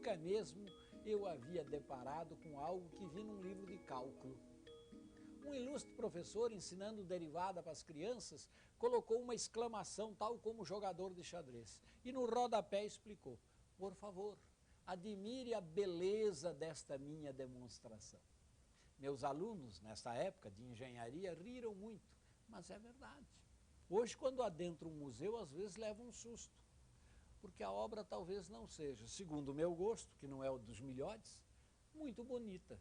nunca mesmo eu havia deparado com algo que vi num livro de cálculo. Um ilustre professor, ensinando derivada para as crianças, colocou uma exclamação tal como jogador de xadrez. E no rodapé explicou: por favor, admire a beleza desta minha demonstração. Meus alunos, nessa época de engenharia, riram muito, mas é verdade. Hoje, quando adentro um museu, às vezes leva um susto, porque a obra talvez não seja, segundo o meu gosto, que não é o dos melhores, muito bonita.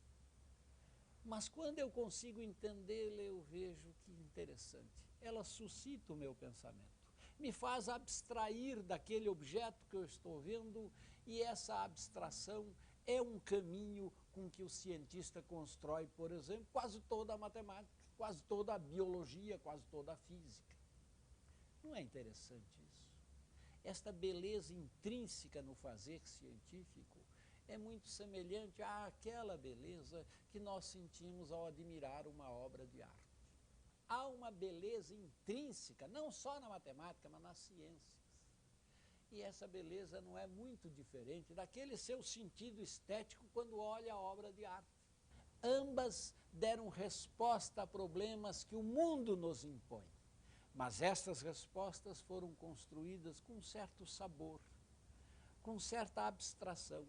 Mas quando eu consigo entendê-la, eu vejo que interessante. Ela suscita o meu pensamento, me faz abstrair daquele objeto que eu estou vendo, e essa abstração é um caminho com que o cientista constrói, por exemplo, quase toda a matemática, quase toda a biologia, quase toda a física. Não é interessante isso? Esta beleza intrínseca no fazer científico é muito semelhante àquela beleza que nós sentimos ao admirar uma obra de arte. Há uma beleza intrínseca, não só na matemática, mas nas ciências. E essa beleza não é muito diferente daquele seu sentido estético quando olha a obra de arte. Ambas deram resposta a problemas que o mundo nos impõe, mas estas respostas foram construídas com certo sabor, com certa abstração.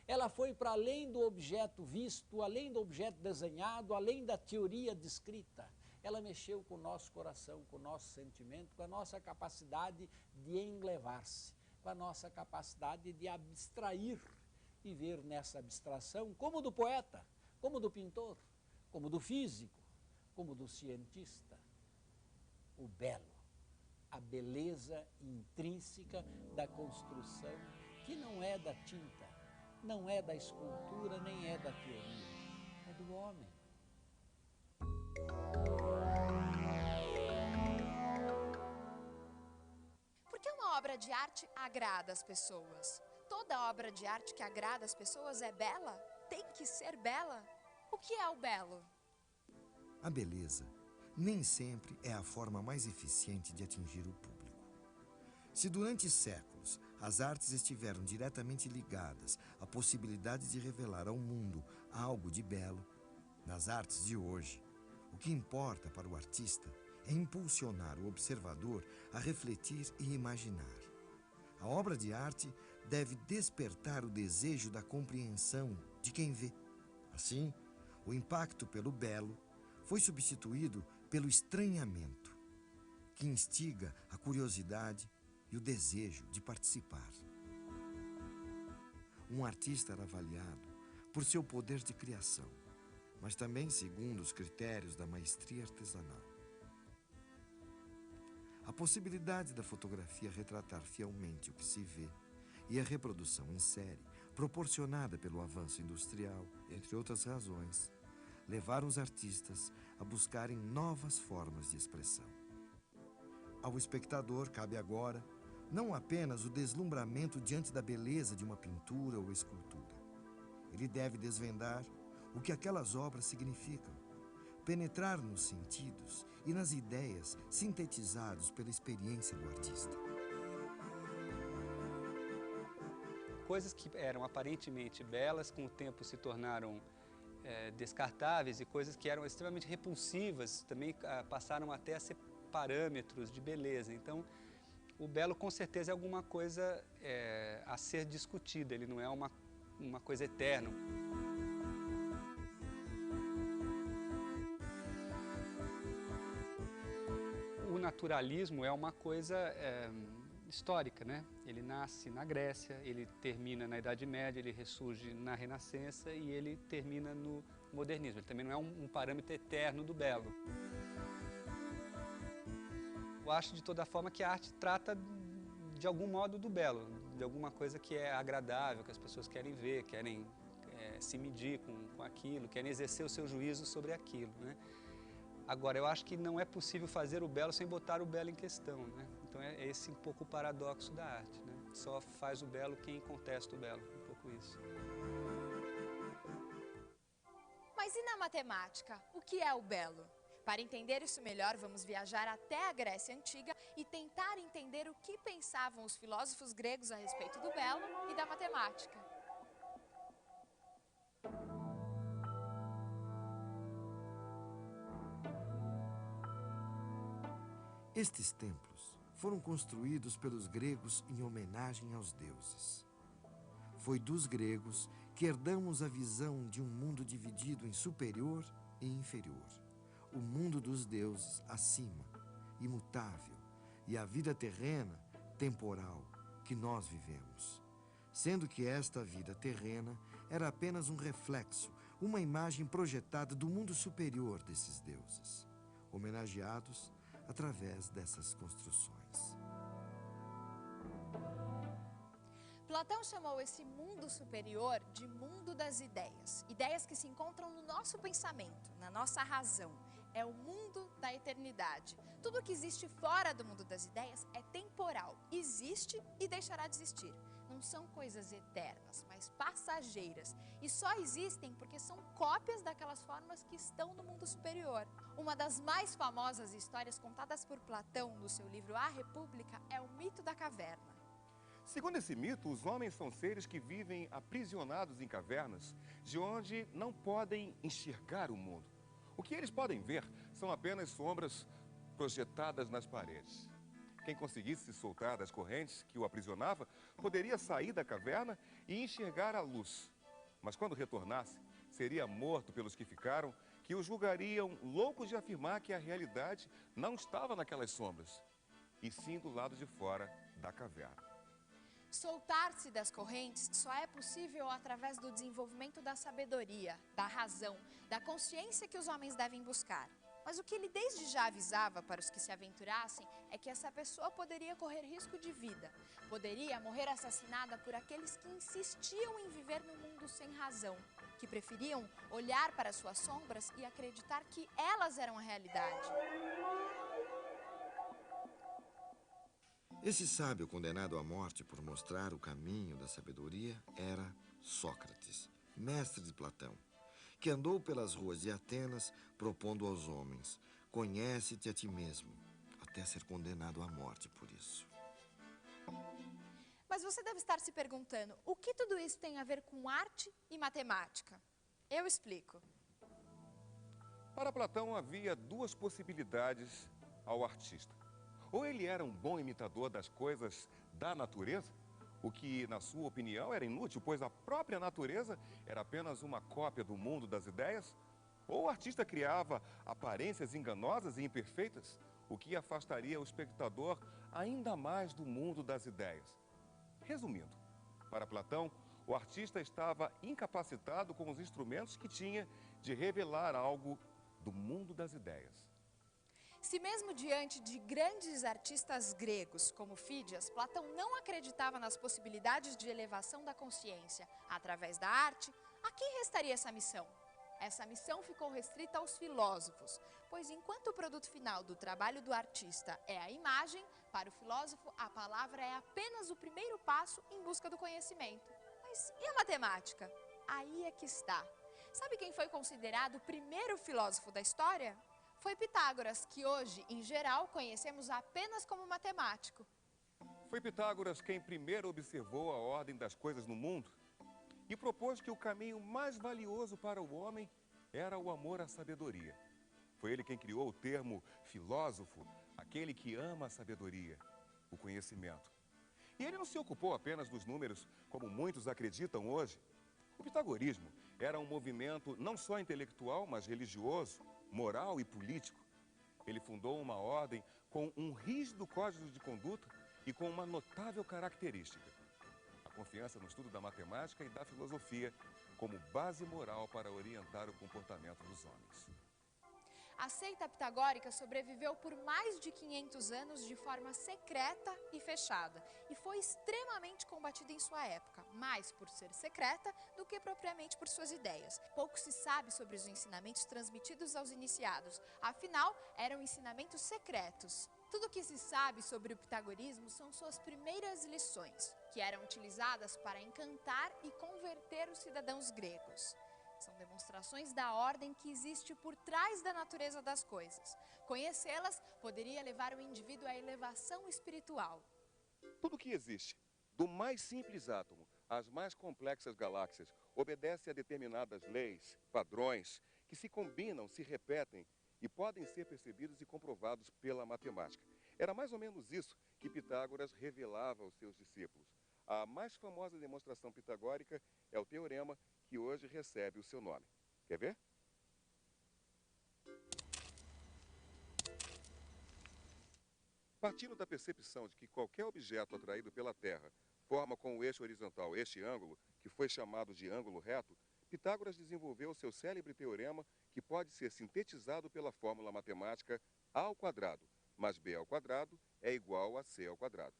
Ela foi para além do objeto visto, além do objeto desenhado, além da teoria descrita. Ela mexeu com o nosso coração, com o nosso sentimento, com a nossa capacidade de enlevar-se, com a nossa capacidade de abstrair e ver nessa abstração, como do poeta, como do pintor, como do físico, como do cientista, o belo, a beleza intrínseca da construção, que não é da tinta, não é da escultura, nem é da teoria, é do homem. Por que uma obra de arte agrada as pessoas? Toda obra de arte que agrada as pessoas é bela? Tem que ser bela? O que é o belo? A beleza nem sempre é a forma mais eficiente de atingir o público. Se durante séculos as artes estiveram diretamente ligadas à possibilidade de revelar ao mundo algo de belo, nas artes de hoje, o que importa para o artista é impulsionar o observador a refletir e imaginar. A obra de arte deve despertar o desejo da compreensão de quem vê. Assim, o impacto pelo belo foi substituído pelo estranhamento, que instiga a curiosidade e o desejo de participar. Um artista era avaliado por seu poder de criação, mas também segundo os critérios da maestria artesanal. A possibilidade da fotografia retratar fielmente o que se vê e a reprodução em série, proporcionada pelo avanço industrial, entre outras razões, levaram os artistas a buscarem novas formas de expressão. Ao espectador cabe agora não apenas o deslumbramento diante da beleza de uma pintura ou escultura. Ele deve desvendar o que aquelas obras significam, penetrar nos sentidos e nas ideias sintetizados pela experiência do artista. Coisas que eram aparentemente belas, com o tempo se tornaram descartáveis, e coisas que eram extremamente repulsivas também passaram até a ser parâmetros de beleza. Então, o belo com certeza é alguma coisa a ser discutida, ele não é uma coisa eterna. O naturalismo é uma coisa histórica, né? Ele nasce na Grécia, ele termina na Idade Média, ele ressurge na Renascença e ele termina no modernismo. Ele também não é um parâmetro eterno do belo. Eu acho de toda forma que a arte trata de algum modo do belo, de alguma coisa que é agradável, que as pessoas querem ver, querem se medir com aquilo, querem exercer o seu juízo sobre aquilo, né? Agora, eu acho que não é possível fazer o belo sem botar o belo em questão, né? Então é esse um pouco o paradoxo da arte, né? Só faz o belo quem contesta o belo, um pouco isso. Mas e na matemática? O que é o belo? Para entender isso melhor, vamos viajar até a Grécia Antiga e tentar entender o que pensavam os filósofos gregos a respeito do belo e da matemática. Estes templos foram construídos pelos gregos em homenagem aos deuses. Foi dos gregos que herdamos a visão de um mundo dividido em superior e inferior. O mundo dos deuses acima, imutável, e a vida terrena, temporal, que nós vivemos. Sendo que esta vida terrena era apenas um reflexo, uma imagem projetada do mundo superior desses deuses, homenageados através dessas construções. Platão chamou esse mundo superior de mundo das ideias. Ideias que se encontram no nosso pensamento, na nossa razão. É o mundo da eternidade. Tudo que existe fora do mundo das ideias é temporal. Existe e deixará de existir. Não são coisas eternas, mas passageiras. E só existem porque são cópias daquelas formas que estão no mundo superior. Uma das mais famosas histórias contadas por Platão no seu livro A República é o mito da caverna. Segundo esse mito, os homens são seres que vivem aprisionados em cavernas, de onde não podem enxergar o mundo. O que eles podem ver são apenas sombras projetadas nas paredes. Quem conseguisse se soltar das correntes que o aprisionava, poderia sair da caverna e enxergar a luz. Mas quando retornasse, seria morto pelos que ficaram, que o julgariam loucos de afirmar que a realidade não estava naquelas sombras, e sim do lado de fora da caverna. Soltar-se das correntes só é possível através do desenvolvimento da sabedoria, da razão, da consciência que os homens devem buscar. Mas o que ele desde já avisava para os que se aventurassem é que essa pessoa poderia correr risco de vida, poderia morrer assassinada por aqueles que insistiam em viver no mundo sem razão, que preferiam olhar para suas sombras e acreditar que elas eram a realidade. Esse sábio condenado à morte por mostrar o caminho da sabedoria era Sócrates, mestre de Platão, que andou pelas ruas de Atenas propondo aos homens: conhece-te a ti mesmo, até ser condenado à morte por isso. Mas você deve estar se perguntando, o que tudo isso tem a ver com arte e matemática? Eu explico. Para Platão havia duas possibilidades ao artista. Ou ele era um bom imitador das coisas da natureza, o que, na sua opinião, era inútil, pois a própria natureza era apenas uma cópia do mundo das ideias, ou o artista criava aparências enganosas e imperfeitas, o que afastaria o espectador ainda mais do mundo das ideias. Resumindo, para Platão, o artista estava incapacitado com os instrumentos que tinha de revelar algo do mundo das ideias. Se mesmo diante de grandes artistas gregos, como Fídias, Platão não acreditava nas possibilidades de elevação da consciência através da arte, a quem restaria essa missão? Essa missão ficou restrita aos filósofos, pois enquanto o produto final do trabalho do artista é a imagem, para o filósofo a palavra é apenas o primeiro passo em busca do conhecimento. Mas e a matemática? Aí é que está. Sabe quem foi considerado o primeiro filósofo da história? Foi Pitágoras, que hoje, em geral, conhecemos apenas como matemático. Foi Pitágoras quem primeiro observou a ordem das coisas no mundo e propôs que o caminho mais valioso para o homem era o amor à sabedoria. Foi ele quem criou o termo filósofo, aquele que ama a sabedoria, o conhecimento. E ele não se ocupou apenas dos números, como muitos acreditam hoje. O pitagorismo era um movimento não só intelectual, mas religioso, moral e político. Ele fundou uma ordem com um rígido código de conduta e com uma notável característica: a confiança no estudo da matemática e da filosofia como base moral para orientar o comportamento dos homens. A seita pitagórica sobreviveu por mais de 500 anos de forma secreta e fechada, e foi extremamente combatida em sua época, mais por ser secreta do que propriamente por suas ideias. Pouco se sabe sobre os ensinamentos transmitidos aos iniciados, afinal, eram ensinamentos secretos. Tudo o que se sabe sobre o pitagorismo são suas primeiras lições, que eram utilizadas para encantar e converter os cidadãos gregos. São demonstrações da ordem que existe por trás da natureza das coisas. Conhecê-las poderia levar o indivíduo à elevação espiritual. Tudo que existe, do mais simples átomo às mais complexas galáxias, obedece a determinadas leis, padrões, que se combinam, se repetem e podem ser percebidos e comprovados pela matemática. Era mais ou menos isso que Pitágoras revelava aos seus discípulos. A mais famosa demonstração pitagórica é o teorema que hoje recebe o seu nome. Quer ver? Partindo da percepção de que qualquer objeto atraído pela Terra forma com o eixo horizontal este ângulo, que foi chamado de ângulo reto, Pitágoras desenvolveu seu célebre teorema que pode ser sintetizado pela fórmula matemática A ao quadrado mais B ao quadrado é igual a C ao quadrado.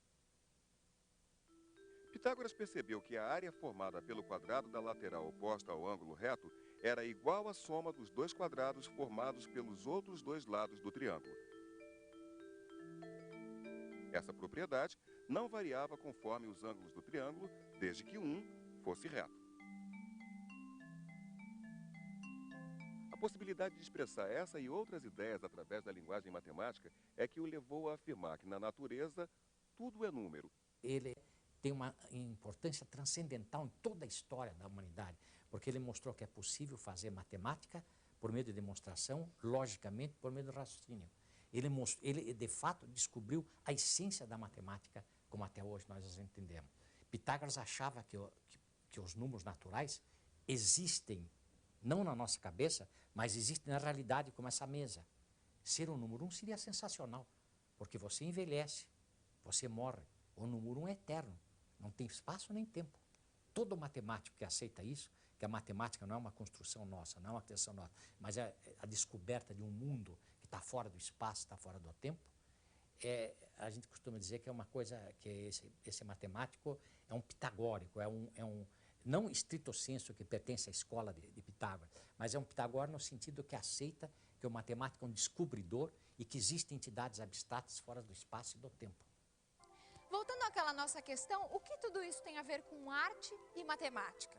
Pitágoras percebeu que a área formada pelo quadrado da lateral oposta ao ângulo reto era igual à soma dos dois quadrados formados pelos outros dois lados do triângulo. Essa propriedade não variava conforme os ângulos do triângulo, desde que um fosse reto. A possibilidade de expressar essa e outras ideias através da linguagem matemática é que o levou a afirmar que na natureza tudo é número. Ele tem uma importância transcendental em toda a história da humanidade, porque ele mostrou que é possível fazer matemática por meio de demonstração, logicamente por meio do raciocínio. Ele de fato descobriu a essência da matemática como até hoje nós as entendemos. Pitágoras achava que os números naturais existem, não na nossa cabeça, mas existem na realidade como essa mesa. Ser o número 1 seria sensacional, porque você envelhece, você morre. O número 1 é eterno, não tem espaço nem tempo. Todo matemático que aceita isso, que a matemática não é uma construção nossa, não é uma criação nossa, mas é a descoberta de um mundo que está fora do espaço, está fora do tempo, a gente costuma dizer que é uma coisa, que esse matemático é um pitagórico, não estrito sensu que pertence à escola de Pitágoras, mas é um pitagórico no sentido que aceita que o matemático é um descobridor e que existem entidades abstratas fora do espaço e do tempo. Voltando àquela nossa questão, o que tudo isso tem a ver com arte e matemática?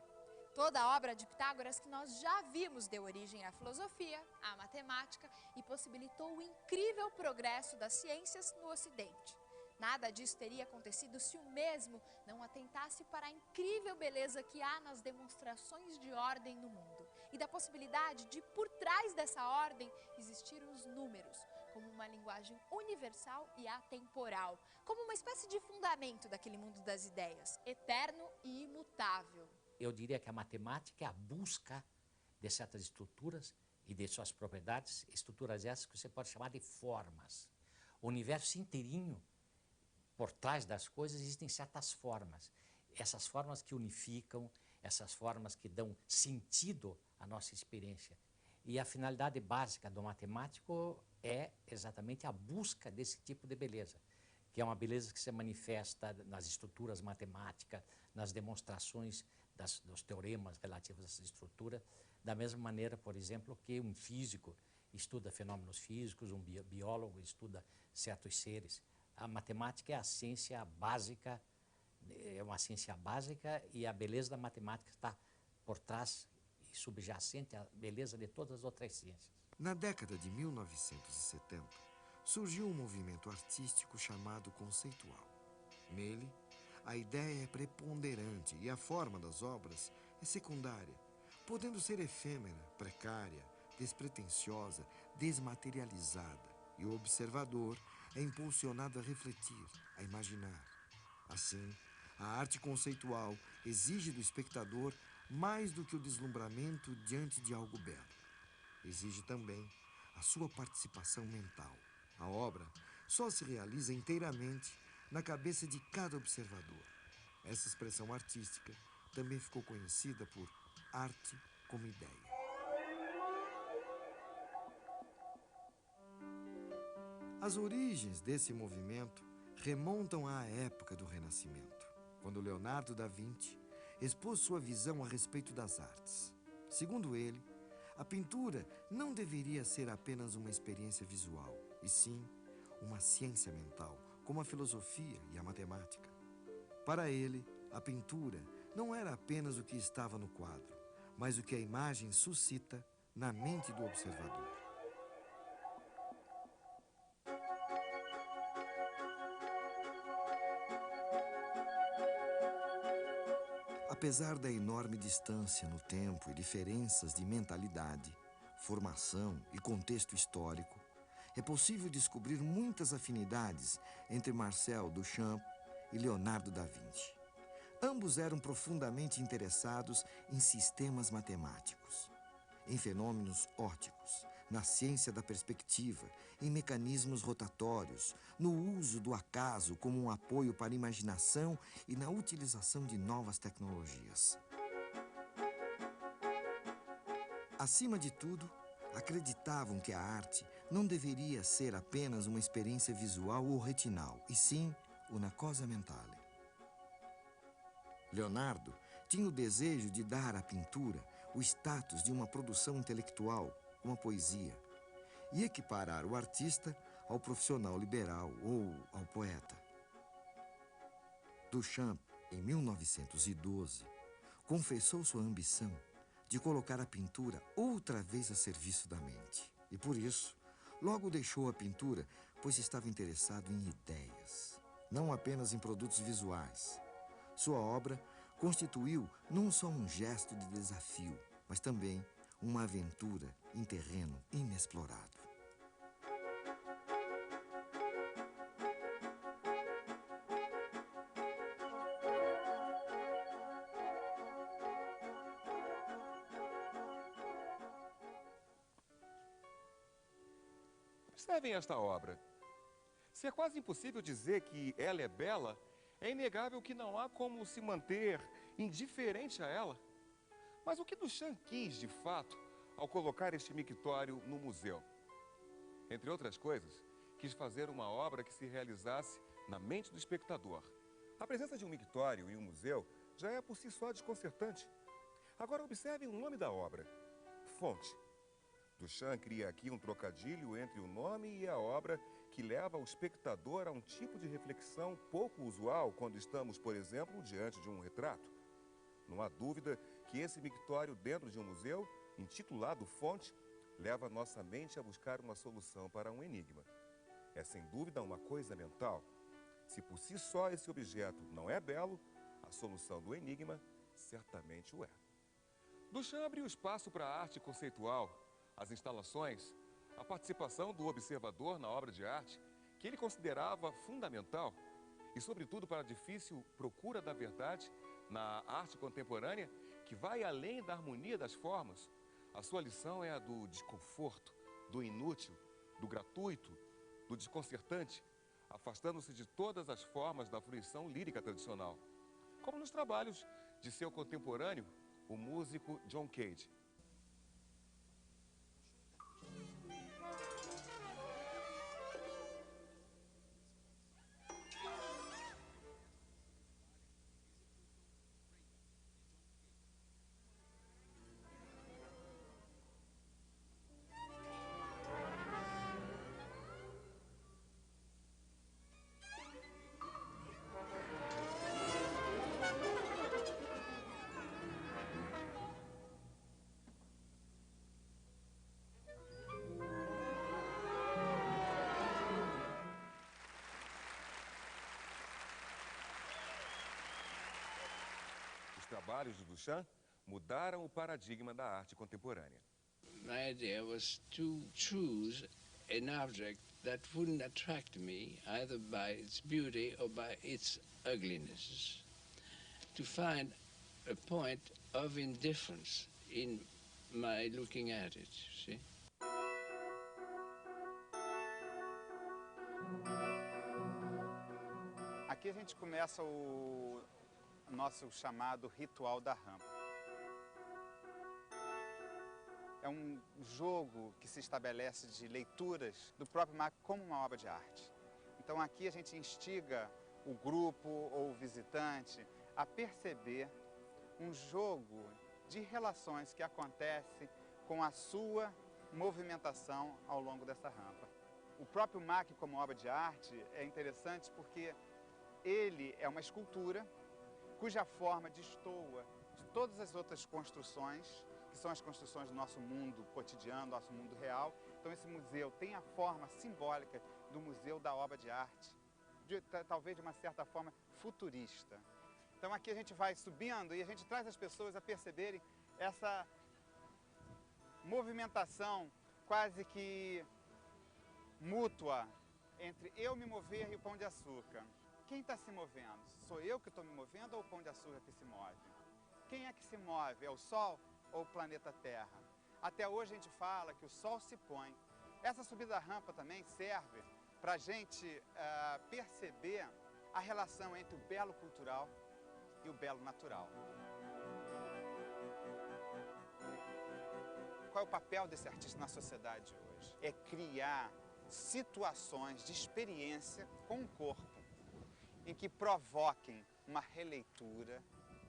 Toda a obra de Pitágoras que nós já vimos deu origem à filosofia, à matemática e possibilitou o incrível progresso das ciências no Ocidente. Nada disso teria acontecido se o mesmo não atentasse para a incrível beleza que há nas demonstrações de ordem no mundo e da possibilidade de, por trás dessa ordem, existir os números, como uma linguagem universal e atemporal, como uma espécie de fundamento daquele mundo das ideias, eterno e imutável. Eu diria que a matemática é a busca de certas estruturas e de suas propriedades, estruturas essas que você pode chamar de formas. O universo inteirinho, por trás das coisas, existem certas formas. Essas formas que unificam, essas formas que dão sentido à nossa experiência. E a finalidade básica do matemático é exatamente a busca desse tipo de beleza, que é uma beleza que se manifesta nas estruturas matemáticas, nas demonstrações dos teoremas relativos a essa estrutura, da mesma maneira, por exemplo, que um físico estuda fenômenos físicos, um biólogo estuda certos seres. A matemática é a ciência básica, é uma ciência básica e a beleza da matemática está por trás e subjacente à beleza de todas as outras ciências. Na década de 1970, surgiu um movimento artístico chamado conceitual. Nele, a ideia é preponderante e a forma das obras é secundária, podendo ser efêmera, precária, despretensiosa, desmaterializada, e o observador é impulsionado a refletir, a imaginar. Assim, a arte conceitual exige do espectador mais do que o deslumbramento diante de algo belo. Exige também a sua participação mental. A obra só se realiza inteiramente na cabeça de cada observador. Essa expressão artística também ficou conhecida por arte como ideia. As origens desse movimento remontam à época do Renascimento, quando Leonardo da Vinci expôs sua visão a respeito das artes. Segundo ele, a pintura não deveria ser apenas uma experiência visual, e sim uma ciência mental, como a filosofia e a matemática. Para ele, a pintura não era apenas o que estava no quadro, mas o que a imagem suscita na mente do observador. Apesar da enorme distância no tempo e diferenças de mentalidade, formação e contexto histórico, é possível descobrir muitas afinidades entre Marcel Duchamp e Leonardo da Vinci. Ambos eram profundamente interessados em sistemas matemáticos, em fenômenos ópticos, na ciência da perspectiva, em mecanismos rotatórios, no uso do acaso como um apoio para a imaginação e na utilização de novas tecnologias. Acima de tudo, acreditavam que a arte não deveria ser apenas uma experiência visual ou retinal, e sim una cosa mentale. Leonardo tinha o desejo de dar à pintura o status de uma produção intelectual, uma poesia, e equiparar o artista ao profissional liberal ou ao poeta. Duchamp, em 1912, confessou sua ambição de colocar a pintura outra vez a serviço da mente. E por isso, logo deixou a pintura, pois estava interessado em ideias, não apenas em produtos visuais. Sua obra constituiu não só um gesto de desafio, mas também uma aventura em terreno inexplorado. Observem esta obra. Se é quase impossível dizer que ela é bela, é inegável que não há como se manter indiferente a ela. Mas o que Duchamp quis, de fato, ao colocar este mictório no museu? Entre outras coisas, quis fazer uma obra que se realizasse na mente do espectador. A presença de um mictório em um museu já é por si só desconcertante. Agora observem o nome da obra: Fonte. Duchamp cria aqui um trocadilho entre o nome e a obra que leva o espectador a um tipo de reflexão pouco usual quando estamos, por exemplo, diante de um retrato. Não há dúvida que esse mictório dentro de um museu, intitulado Fonte, leva nossa mente a buscar uma solução para um enigma. É sem dúvida uma coisa mental. Se por si só esse objeto não é belo, a solução do enigma certamente o é. Duchamp abriu espaço para a arte conceitual, as instalações, a participação do observador na obra de arte, que ele considerava fundamental, e sobretudo para a difícil procura da verdade na arte contemporânea, que vai além da harmonia das formas. A sua lição é a do desconforto, do inútil, do gratuito, do desconcertante, afastando-se de todas as formas da fruição lírica tradicional, como nos trabalhos de seu contemporâneo, o músico John Cage. Os trabalhos de Duchamp mudaram o paradigma da arte contemporânea. My idea was to choose an object that wouldn't attract me either by its beauty or by its ugliness. To find a point of indifference in my looking at it, see? Aqui a gente começa o nosso chamado ritual da rampa. É um jogo que se estabelece de leituras do próprio Mack como uma obra de arte. Então aqui a gente instiga o grupo ou o visitante a perceber um jogo de relações que acontece com a sua movimentação ao longo dessa rampa. O próprio Mack como obra de arte é interessante porque ele é uma escultura cuja forma destoa de todas as outras construções, que são as construções do nosso mundo cotidiano, nosso mundo real. Então esse museu tem a forma simbólica do museu da obra de arte, talvez de uma certa forma futurista. Então aqui a gente vai subindo e a gente traz as pessoas a perceberem essa movimentação quase que mútua entre eu me mover e o Pão de Açúcar. Quem está se movendo? Sou eu que estou me movendo ou o Pão de Açúcar que se move? Quem é que se move? É o Sol ou o planeta Terra? Até hoje a gente fala que o Sol se põe. Essa subida da rampa também serve para a gente perceber a relação entre o belo cultural e o belo natural. Qual é o papel desse artista na sociedade hoje? É criar situações de experiência com o corpo, em que provoquem uma releitura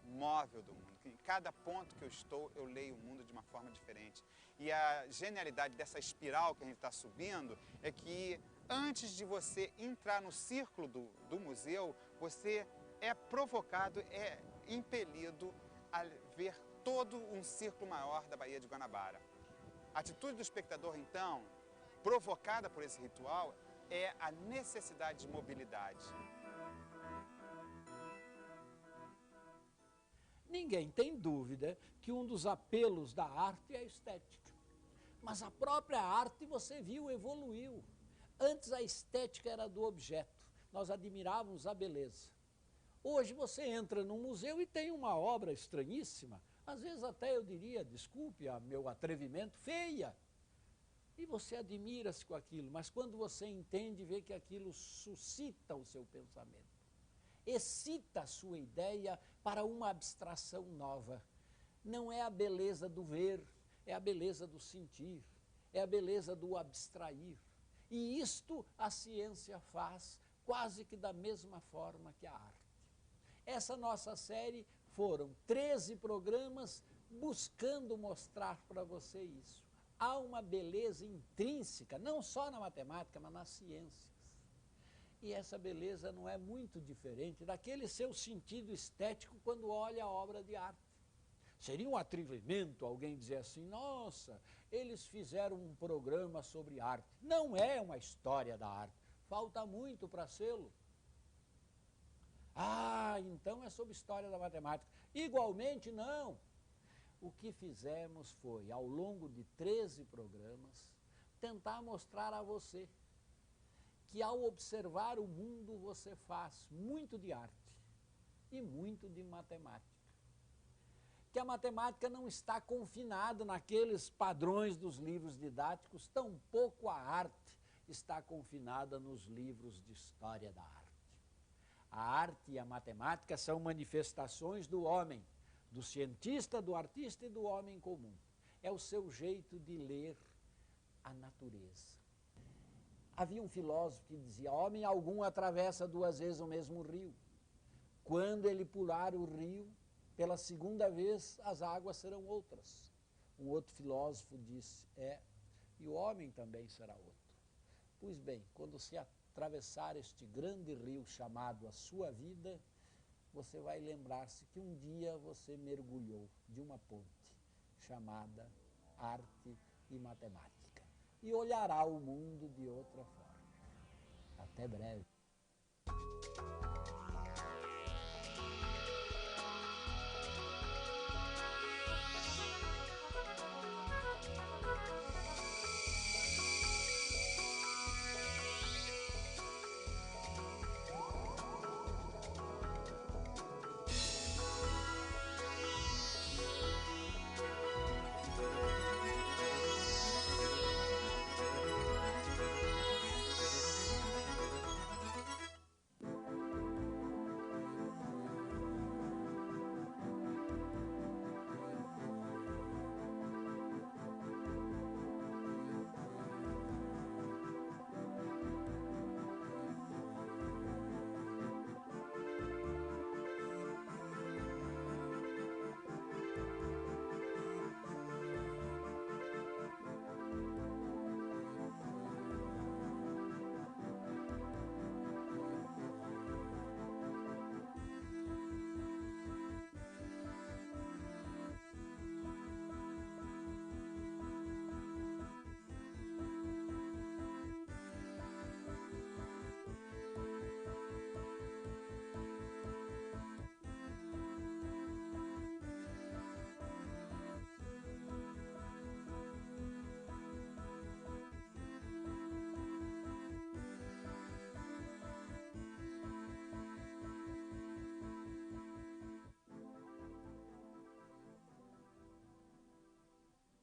móvel do mundo. Em cada ponto que eu estou, eu leio o mundo de uma forma diferente. E a genialidade dessa espiral que a gente está subindo é que antes de você entrar no círculo do museu, você é provocado, é impelido a ver todo um círculo maior da Baía de Guanabara. A atitude do espectador, então, provocada por esse ritual, é a necessidade de mobilidade. Ninguém tem dúvida que um dos apelos da arte é a estética. Mas a própria arte, você viu, evoluiu. Antes a estética era do objeto, nós admirávamos a beleza. Hoje você entra num museu e tem uma obra estranhíssima, às vezes até eu diria, desculpe a meu atrevimento, feia. E você admira-se com aquilo, mas quando você entende, vê que aquilo suscita o seu pensamento, excita a sua ideia para uma abstração nova. Não é a beleza do ver, é a beleza do sentir, é a beleza do abstrair. E isto a ciência faz quase que da mesma forma que a arte. Essa nossa série foram 13 programas buscando mostrar para você isso. Há uma beleza intrínseca, não só na matemática, mas nas ciências. E essa beleza não é muito diferente daquele seu sentido estético quando olha a obra de arte. Seria um atrevimento alguém dizer assim, nossa, eles fizeram um programa sobre arte. Não é uma história da arte, falta muito para sê-lo. Ah, então é sobre história da matemática. Igualmente não. O que fizemos foi, ao longo de 13 programas, tentar mostrar a você que ao observar o mundo você faz muito de arte e muito de matemática. Que a matemática não está confinada naqueles padrões dos livros didáticos, tampouco a arte está confinada nos livros de história da arte. A arte e a matemática são manifestações do homem, do cientista, do artista e do homem comum. É o seu jeito de ler a natureza. Havia um filósofo que dizia, homem algum atravessa 2 vezes o mesmo rio. Quando ele pular o rio, pela segunda vez as águas serão outras. Um outro filósofo disse, e o homem também será outro. Pois bem, quando se atravessar este grande rio chamado a sua vida, você vai lembrar-se que um dia você mergulhou de uma ponte chamada arte e matemática e olhará o mundo de outra forma. Até breve.